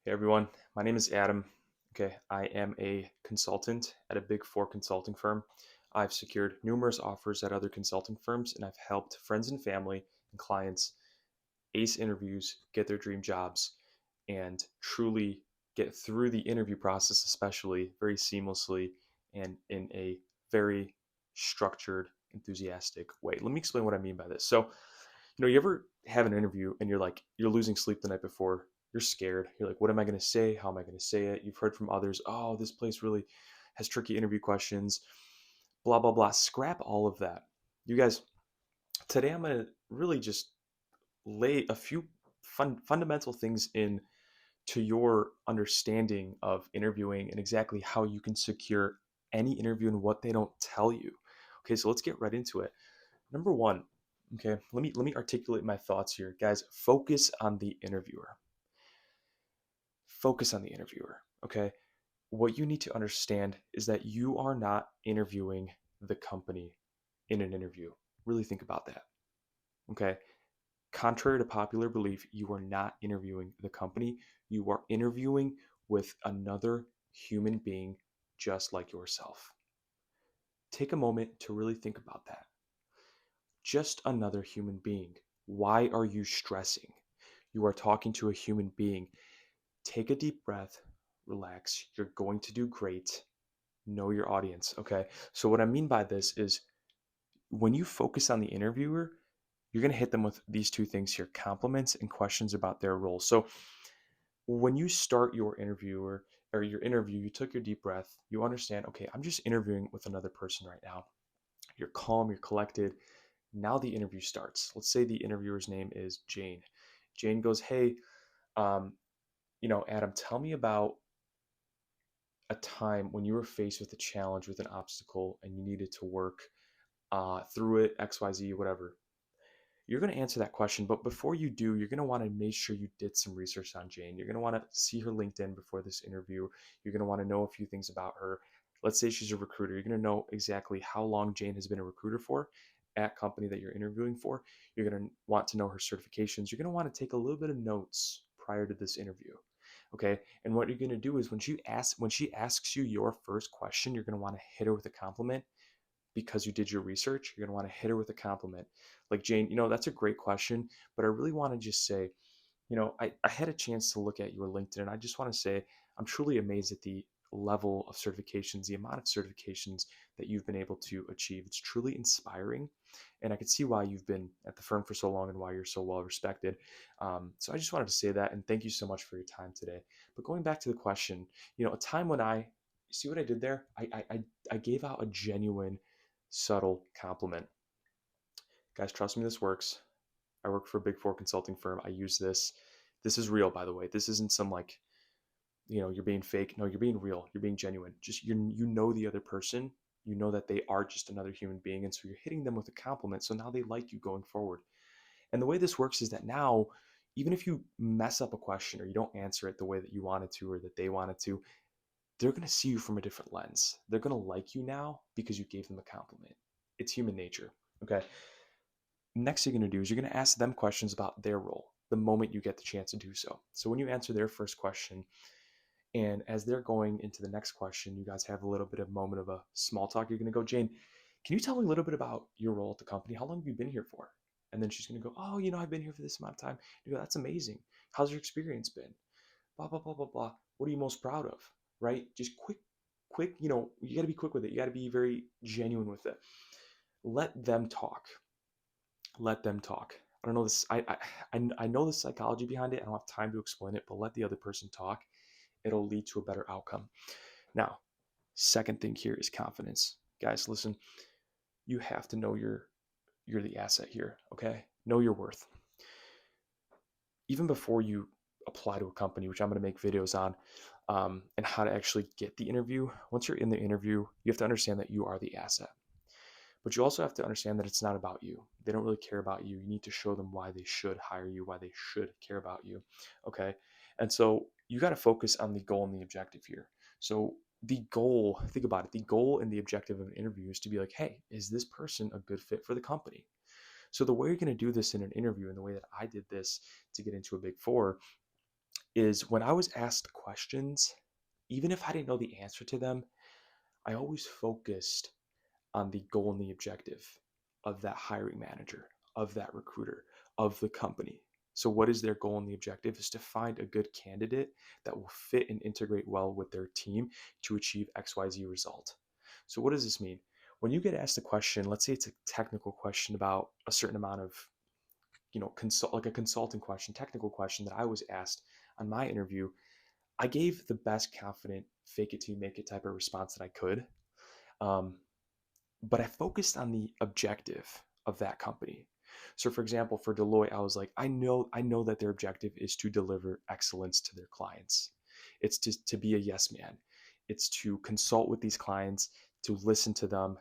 Hey everyone, my name is Adam. Okay, I am a consultant at a big four consulting firm. I've secured numerous offers at other consulting firms, and I've helped friends and family and clients ace interviews, get their dream jobs, and truly get through the interview process, especially very seamlessly and in a very structured, enthusiastic way. Let me explain what I mean by this. You ever have an interview and you're losing sleep the night before, you're scared, you're like, what am I going to say? How am I going to say it? You've heard from others, oh, this place really has tricky interview questions, blah, blah, blah. Scrap all of that. You guys, today I'm going to really just lay a few fundamental things in to your understanding of interviewing and exactly how you can secure any interview and what they don't tell you. Okay, so let's get right into it. Number one, okay, let me articulate my thoughts here. Guys, focus on the interviewer. Focus on the interviewer, okay? What you need to understand is that you are not interviewing the company in an interview. Really think about that, okay? Contrary to popular belief, you are not interviewing the company. You are interviewing with another human being just like yourself. Take a moment to really think about that. Just another human being. Why are you stressing? You are talking to a human being. Take a deep breath, relax. You're going to do great. Know your audience, okay? So, what I mean by this is when you focus on the interviewer, you're going to hit them with these two things here: compliments and questions about their role. So, when you start your interviewer or your interview, you took your deep breath, you understand, okay, I'm just interviewing with another person right now. You're calm, you're collected. Now the interview starts. Let's say the interviewer's name is Jane. Jane goes, hey, um, Adam, tell me about a time when you were faced with a challenge, with an obstacle, and you needed to work through it, XYZ, whatever. You're going to answer that question, but before you do, you're going to want to make sure you did some research on Jane. You're going to want to see her LinkedIn before this interview. You're going to want to know a few things about her. Let's say she's a recruiter. You're going to know exactly how long Jane has been a recruiter for at company that you're interviewing for. You're going to want to know her certifications. You're going to want to take a little bit of notes prior to this interview. Okay. And what you're going to do is when she asks you your first question, you're going to want to hit her with a compliment because you did your research. You're going to want to hit her with a compliment. Like, Jane, that's a great question, but I really want to just say, I had a chance to look at your LinkedIn, and I just want to say I'm truly amazed at the level of certifications, the amount of certifications that you've been able to achieve. It's truly inspiring. And I can see why you've been at the firm for so long and why you're so well respected. So I just wanted to say that, and thank you so much for your time today. But going back to the question, a time when see what I did there? I gave out a genuine, subtle compliment. Guys, trust me, this works. I work for a big four consulting firm. I use this. This is real, by the way. This isn't some you're being fake. No, you're being real. You're being genuine. Just you know the other person. You know that they are just another human being, and so you're hitting them with a compliment. So now they like you going forward. And the way this works is that now, even if you mess up a question or you don't answer it the way that you wanted to or that they wanted to, they're going to see you from a different lens. They're going to like you now because you gave them a compliment. It's human nature. Okay. Next thing you're going to do is you're going to ask them questions about their role the moment you get the chance to do so. So when you answer their first question, and as they're going into the next question, you guys have a little bit of moment of a small talk. You're going to go, Jane, can you tell me a little bit about your role at the company? How long have you been here for? And then she's going to go, oh, I've been here for this amount of time. You go, that's amazing. How's your experience been? Blah, blah, blah, blah, blah. What are you most proud of? Right? Just quick, you got to be quick with it. You got to be very genuine with it. Let them talk. Let them talk. I don't know this. I know the psychology behind it. I don't have time to explain it, but let the other person talk. It'll lead to a better outcome. Now, second thing here is confidence. Guys, listen. You have to know you're the asset here. Okay, know your worth. Even before you apply to a company, which I'm going to make videos on, and how to actually get the interview. Once you're in the interview, you have to understand that you are the asset. But you also have to understand that it's not about you. They don't really care about you. You need to show them why they should hire you, why they should care about you. Okay. And so you got to focus on the goal and the objective here. So the goal, think about it, the goal and the objective of an interview is to be like, hey, is this person a good fit for the company? So the way you're going to do this in an interview and the way that I did this to get into a big four is when I was asked questions, even if I didn't know the answer to them, I always focused on the goal and the objective of that hiring manager, of that recruiter, of the company. So, what is their goal and the objective? Is to find a good candidate that will fit and integrate well with their team to achieve XYZ result. So, what does this mean? When you get asked a question, let's say it's a technical question about a certain amount of, like a consulting question, technical question that I was asked on my interview, I gave the best confident, fake it till you make it type of response that I could. Um, but I focused on the objective of that company. So for example, for Deloitte, I was like, I know that their objective is to deliver excellence to their clients. It's to be a yes man. It's to consult with these clients, to listen to them,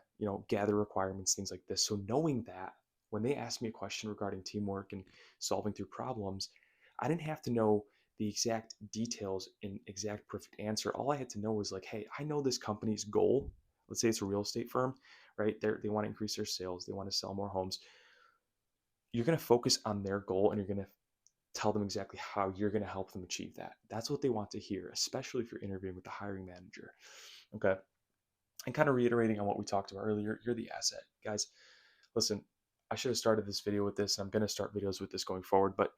gather requirements, things like this. So knowing that when they asked me a question regarding teamwork and solving through problems, I didn't have to know the exact details and exact perfect answer. All I had to know was like, hey, I know this company's goal. Let's say it's a real estate firm, right? They want to increase their sales. They want to sell more homes. You're going to focus on their goal and you're going to tell them exactly how you're going to help them achieve that. That's what they want to hear, especially if you're interviewing with the hiring manager. Okay. And kind of reiterating on what we talked about earlier, you're the asset. Guys, listen, I should have started this video with this. And I'm going to start videos with this going forward, but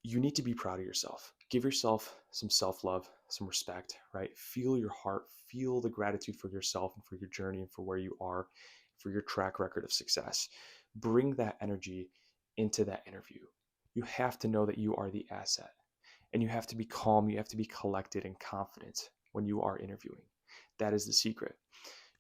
you need to be proud of yourself. Give yourself some self love, some respect, right? Feel your heart, feel the gratitude for yourself and for your journey and for where you are, for your track record of success. Bring that energy into that interview. You have to know that you are the asset and you have to be calm, you have to be collected and confident when you are interviewing. That is the secret.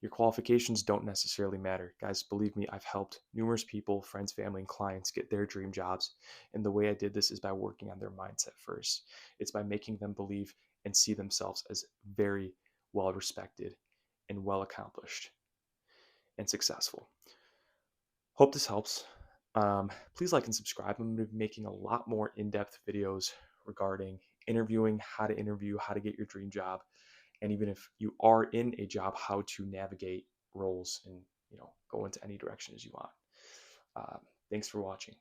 Your qualifications don't necessarily matter. Guys, believe me, I've helped numerous people, friends, family, and clients get their dream jobs. And the way I did this is by working on their mindset first. It's by making them believe and see themselves as very well respected and well accomplished and successful. Hope this helps. Please like and subscribe. I'm going to be making a lot more in depth videos regarding interviewing, how to interview, how to get your dream job, and even if you are in a job, how to navigate roles and go into any direction as you want. Thanks for watching.